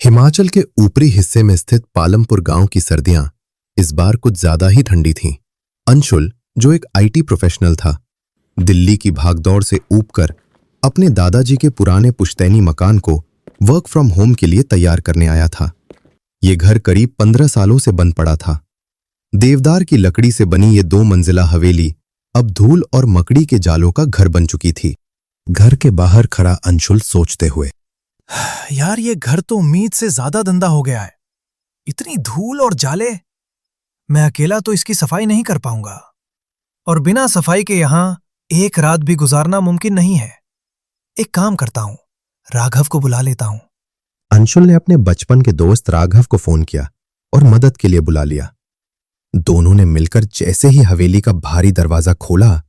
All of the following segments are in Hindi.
हिमाचल के ऊपरी हिस्से में स्थित पालमपुर गांव की सर्दियां इस बार कुछ ज्यादा ही ठंडी थीं। अंशुल, जो एक आईटी प्रोफेशनल था, दिल्ली की भागदौड़ से ऊबकर अपने दादाजी के पुराने पुश्तैनी मकान को वर्क फ्रॉम होम के लिए तैयार करने आया था। ये घर करीब 15 सालों से बंद पड़ा था। देवदार की लकड़ी से बनी ये 2 मंजिला हवेली अब धूल और मकड़ी के जालों का घर बन चुकी थी। घर के बाहर खड़ा अंशुल सोचते हुए, यार, ये घर तो उम्मीद से ज्यादा गंदा हो गया है। इतनी धूल और जाले, मैं अकेला तो इसकी सफाई नहीं कर पाऊंगा, और बिना सफाई के यहां एक रात भी गुजारना मुमकिन नहीं है। एक काम करता हूं, राघव को बुला लेता हूं। अंशुल ने अपने बचपन के दोस्त राघव को फोन किया और मदद के लिए बुला लिया। दोनों ने मिलकर जैसे ही हवेली का भारी दरवाजा खोला,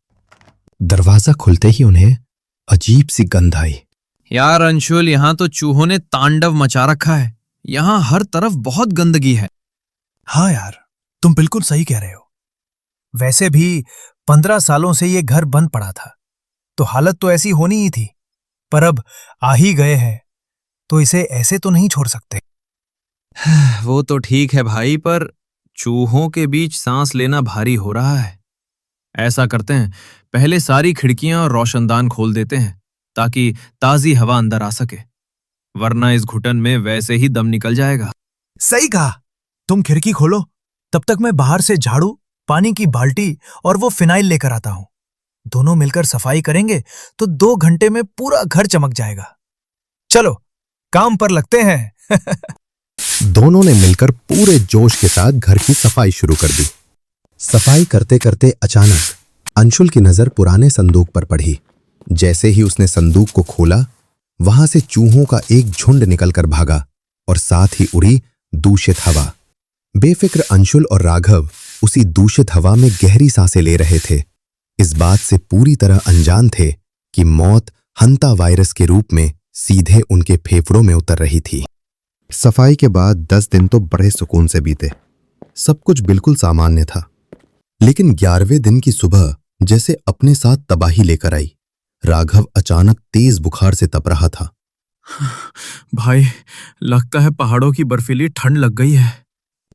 दरवाजा खुलते ही उन्हें अजीब सी गंध आई। यार अंशुल, यहां तो चूहों ने तांडव मचा रखा है। यहां हर तरफ बहुत गंदगी है। हाँ यार, तुम बिल्कुल सही कह रहे हो। वैसे भी 15 सालों से ये घर बंद पड़ा था, तो हालत तो ऐसी होनी ही थी। पर अब आ ही गए हैं तो इसे ऐसे तो नहीं छोड़ सकते। वो तो ठीक है भाई, पर चूहों के बीच सांस लेना भारी हो रहा है। ऐसा करते हैं, पहले सारी खिड़कियां और रोशनदान खोल देते हैं ताकि ताजी हवा अंदर आ सके, वरना इस घुटन में वैसे ही दम निकल जाएगा। सही कहा। तुम खिड़की खोलो, तब तक मैं बाहर से झाड़ू, पानी की बाल्टी और वो फिनाइल लेकर आता हूं। दोनों मिलकर सफाई करेंगे तो 2 घंटे में पूरा घर चमक जाएगा। चलो, काम पर लगते हैं। दोनों ने मिलकर पूरे जोश के साथ घर की सफाई शुरू कर दी। सफाई करते करते अचानक अंशुल की नजर पुराने संदूक पर पड़ी। जैसे ही उसने संदूक को खोला, वहां से चूहों का एक झुंड निकलकर भागा और साथ ही उड़ी दूषित हवा। बेफिक्र अंशुल और राघव उसी दूषित हवा में गहरी सांसें ले रहे थे, इस बात से पूरी तरह अनजान थे कि मौत हंता वायरस के रूप में सीधे उनके फेफड़ों में उतर रही थी। सफाई के बाद 10 दिन तो बड़े सुकून से बीते। सब कुछ बिल्कुल सामान्य था, लेकिन 11वें दिन की सुबह जैसे अपने साथ तबाही लेकर आई। राघव अचानक तेज बुखार से तप रहा था। भाई, लगता है पहाड़ों की बर्फीली ठंड लग गई है।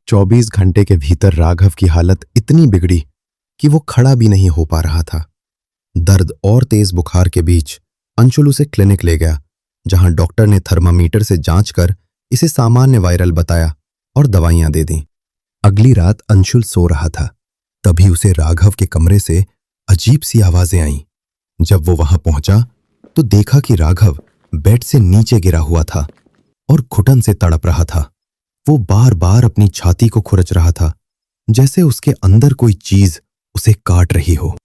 24 घंटे के भीतर राघव की हालत इतनी बिगड़ी कि वो खड़ा भी नहीं हो पा रहा था। दर्द और तेज बुखार के बीच अंशुल उसे क्लिनिक ले गया, जहां डॉक्टर ने थर्मामीटर से जांच कर इसे सामान्य वायरल बताया और दवाइयां दे दी। अगली रात अंशुल सो रहा था, तभी उसे राघव के कमरे से अजीब सी आवाजें आईं। जब वो वहां पहुंचा तो देखा कि राघव बेड से नीचे गिरा हुआ था और घुटन से तड़प रहा था। वो बार बार अपनी छाती को खुरच रहा था, जैसे उसके अंदर कोई चीज उसे काट रही हो।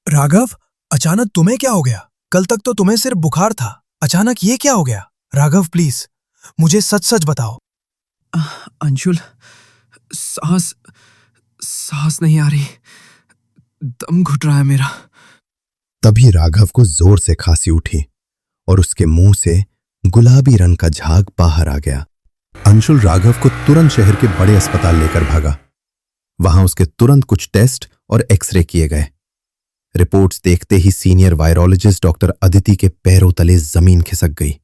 राघव, अचानक तुम्हें क्या हो गया? कल तक तो तुम्हें सिर्फ बुखार था, अचानक ये क्या हो गया? राघव, प्लीज मुझे सच सच बताओ। अंशुल, सांस नहीं आ रही, दम घुट रहा है मेरा। तभी राघव को जोर से खांसी उठी और उसके मुंह से गुलाबी रंग का झाग बाहर आ गया। अंशुल राघव को तुरंत शहर के बड़े अस्पताल लेकर भागा। वहां उसके तुरंत कुछ टेस्ट और एक्सरे किए गए। रिपोर्ट्स देखते ही सीनियर वायरोलॉजिस्ट डॉक्टर अदिति के पैरों तले जमीन खिसक गई।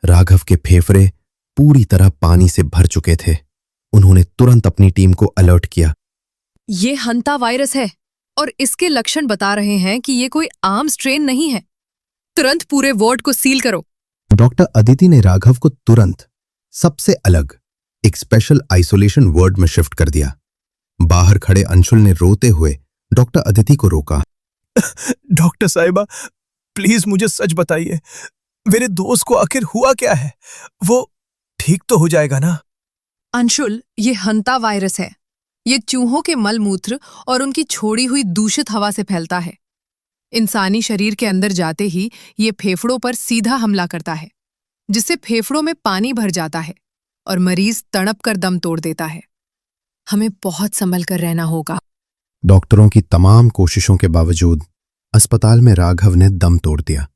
राघव के फेफड़े पूरी तरह पानी से भर चुके थे। उन्होंने तुरंत अपनी टीम को अलर्ट किया। ये हंता वायरस है और इसके लक्षण बता रहे हैं कि ये कोई आम स्ट्रेन नहीं है। तुरंत पूरे वार्ड को सील करो। डॉक्टर अदिति ने राघव को तुरंत सबसे अलग एक स्पेशल आइसोलेशन वार्ड में शिफ्ट कर दिया। बाहर खड़े अंशुल ने रोते हुए डॉक्टर अदिति को रोका। डॉक्टर साहिबा, प्लीज मुझे सच बताइए, मेरे दोस्त को आखिर हुआ क्या है? वो ठीक तो हो जाएगा ना? अंशुल, ये हंता वायरस है। ये चूहों के मलमूत्र और उनकी छोड़ी हुई दूषित हवा से फैलता है। इंसानी शरीर के अंदर जाते ही ये फेफड़ों पर सीधा हमला करता है, जिससे फेफड़ों में पानी भर जाता है और मरीज तड़प कर दम तोड़ देता है। हमें बहुत संभल कर रहना होगा। डॉक्टरों की तमाम कोशिशों के बावजूद अस्पताल में राघव ने दम तोड़ दिया।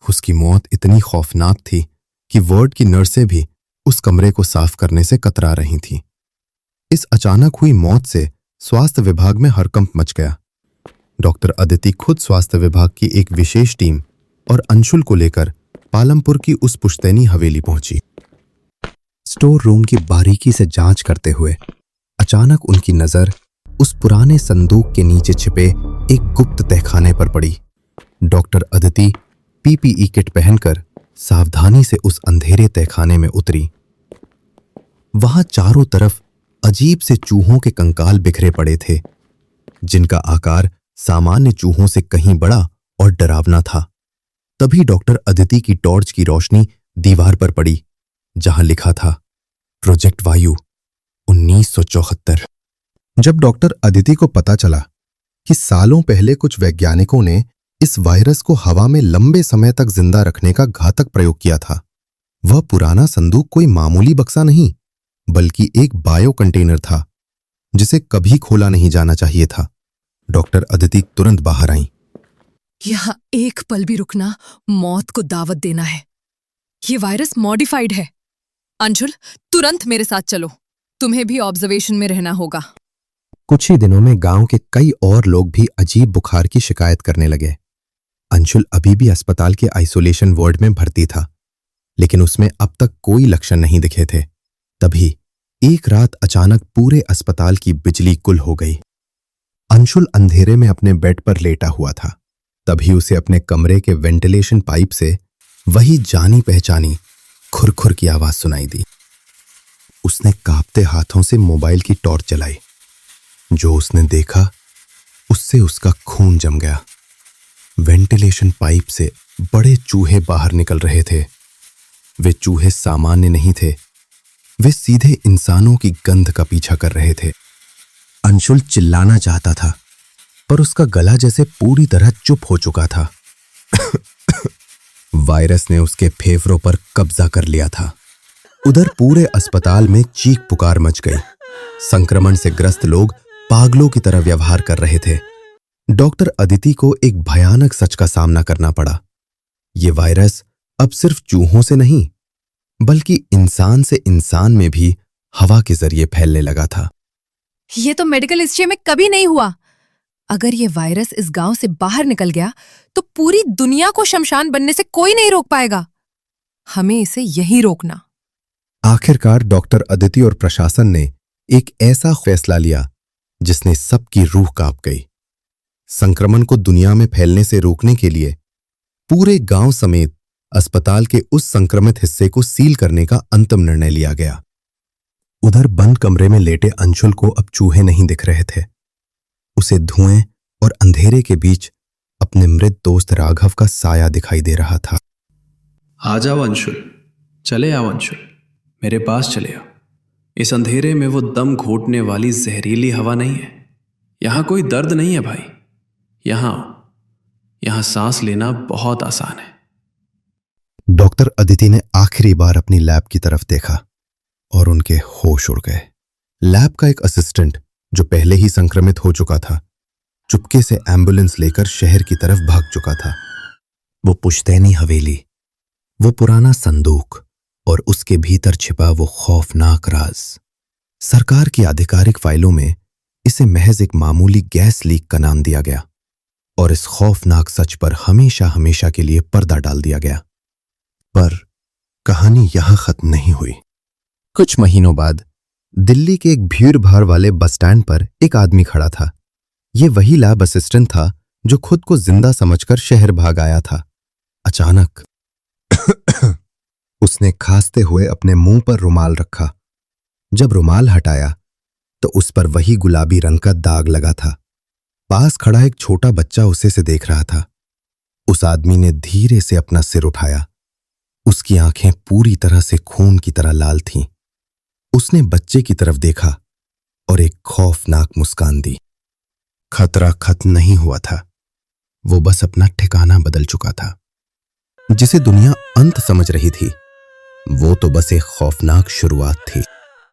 उसकी मौत इतनी खौफनाक थी कि वार्ड की नर्सें भी उस कमरे को साफ करने से कतरा रही थीं। इस अचानक हुई मौत से स्वास्थ्य विभाग में हड़कंप मच गया। डॉक्टर अदिति खुद स्वास्थ्य विभाग की एक विशेष टीम और अंशुल को लेकर पालमपुर की उस पुश्तैनी हवेली पहुंची। स्टोर रूम की बारीकी से जांच करते हुए अचानक उनकी नजर उस पुराने संदूक के नीचे छिपे एक गुप्त तहखाने पर पड़ी। डॉक्टर अदिति पीपीई किट पहनकर सावधानी से उस अंधेरे तहखाने में उतरी। वहां चारों तरफ अजीब से चूहों के कंकाल बिखरे पड़े थे, जिनका आकार सामान्य चूहों से कहीं बड़ा और डरावना था। तभी डॉक्टर अदिति की टॉर्च की रोशनी दीवार पर पड़ी, जहां लिखा था प्रोजेक्ट वायु 1974। जब डॉक्टर अदिति को पता चला कि सालों पहले कुछ वैज्ञानिकों ने इस वायरस को हवा में लंबे समय तक जिंदा रखने का घातक प्रयोग किया था, वह पुराना संदूक कोई मामूली बक्सा नहीं बल्कि एक बायो कंटेनर था जिसे कभी खोला नहीं जाना चाहिए था। डॉक्टर अदिति तुरंत बाहर आईं। यहाँ एक पल भी रुकना मौत को दावत देना है। ये वायरस मॉडिफाइड है। अंशुल, तुरंत मेरे साथ चलो, तुम्हें भी ऑब्जर्वेशन में रहना होगा। कुछ ही दिनों में गांव के कई और लोग भी अजीब बुखार की शिकायत करने लगे। अंशुल अभी भी अस्पताल के आइसोलेशन वार्ड में भर्ती था, लेकिन उसमें अब तक कोई लक्षण नहीं दिखे थे। तभी एक रात अचानक पूरे अस्पताल की बिजली गुल हो गई। अंशुल अंधेरे में अपने बेड पर लेटा हुआ था। तभी उसे अपने कमरे के वेंटिलेशन पाइप से वही जानी पहचानी खुरखुर की आवाज सुनाई दी। उसने कांपते हाथों से मोबाइल की टॉर्च जलाई। जो उसने देखा उससे उसका खून जम गया। वेंटिलेशन पाइप से बड़े चूहे बाहर निकल रहे थे। वे चूहे सामान्य नहीं थे, वे सीधे इंसानों की गंध का पीछा कर रहे थे। अंशुल चिल्लाना चाहता था, पर उसका गला जैसे पूरी तरह चुप हो चुका था। वायरस ने उसके फेफड़ों पर कब्जा कर लिया था। उधर पूरे अस्पताल में चीख पुकार मच गई। संक्रमण से ग्रस्त लोग पागलों की तरह व्यवहार कर रहे थे। डॉक्टर अदिति को एक भयानक सच का सामना करना पड़ा। ये वायरस अब सिर्फ चूहों से नहीं बल्कि इंसान से इंसान में भी हवा के जरिए फैलने लगा था। ये तो मेडिकल हिस्ट्री में कभी नहीं हुआ। अगर ये वायरस इस गांव से बाहर निकल गया तो पूरी दुनिया को शमशान बनने से कोई नहीं रोक पाएगा। हमें इसे यहीं रोकना। आखिरकार डॉक्टर अदिति और प्रशासन ने एक ऐसा फैसला लिया जिसने सबकी रूह कांप गई। संक्रमण को दुनिया में फैलने से रोकने के लिए पूरे गांव समेत अस्पताल के उस संक्रमित हिस्से को सील करने का अंतिम निर्णय लिया गया। उधर बंद कमरे में लेटे अंशुल को अब चूहे नहीं दिख रहे थे। उसे धुएं और अंधेरे के बीच अपने मृत दोस्त राघव का साया दिखाई दे रहा था। आ जाओ अंशुल, चले आओ अंशुल, मेरे पास चले आओ। इस अंधेरे में वो दम घोटने वाली जहरीली हवा नहीं है। यहां कोई दर्द नहीं है भाई। यहां सांस लेना बहुत आसान है। डॉक्टर अदिति ने आखिरी बार अपनी लैब की तरफ देखा और उनके होश उड़ गए। लैब का एक असिस्टेंट जो पहले ही संक्रमित हो चुका था, चुपके से एम्बुलेंस लेकर शहर की तरफ भाग चुका था। वो पुश्तैनी हवेली, वो पुराना संदूक और उसके भीतर छिपा वो खौफनाक राज। सरकार की आधिकारिक फाइलों में इसे महज एक मामूली गैस लीक का नाम दिया गया और इस खौफनाक सच पर हमेशा हमेशा के लिए पर्दा डाल दिया गया। पर कहानी यहां खत्म नहीं हुई। कुछ महीनों बाद दिल्ली के एक भीड़-भाड़ वाले बस स्टैंड पर एक आदमी खड़ा था। ये वही लैब असिस्टेंट था जो खुद को जिंदा समझकर शहर भाग आया था। अचानक उसने खांसते हुए अपने मुंह पर रुमाल रखा। जब रुमाल हटाया तो उस पर वही गुलाबी रंग का दाग लगा था। पास खड़ा एक छोटा बच्चा उसे से देख रहा था। उस आदमी ने धीरे से अपना सिर उठाया। उसकी आंखें पूरी तरह से खून की तरह लाल थीं। उसने बच्चे की तरफ देखा और एक खौफनाक मुस्कान दी। खतरा खत्म नहीं हुआ था, वो बस अपना ठिकाना बदल चुका था। जिसे दुनिया अंत समझ रही थी, वो तो बस एक खौफनाक शुरुआत थी।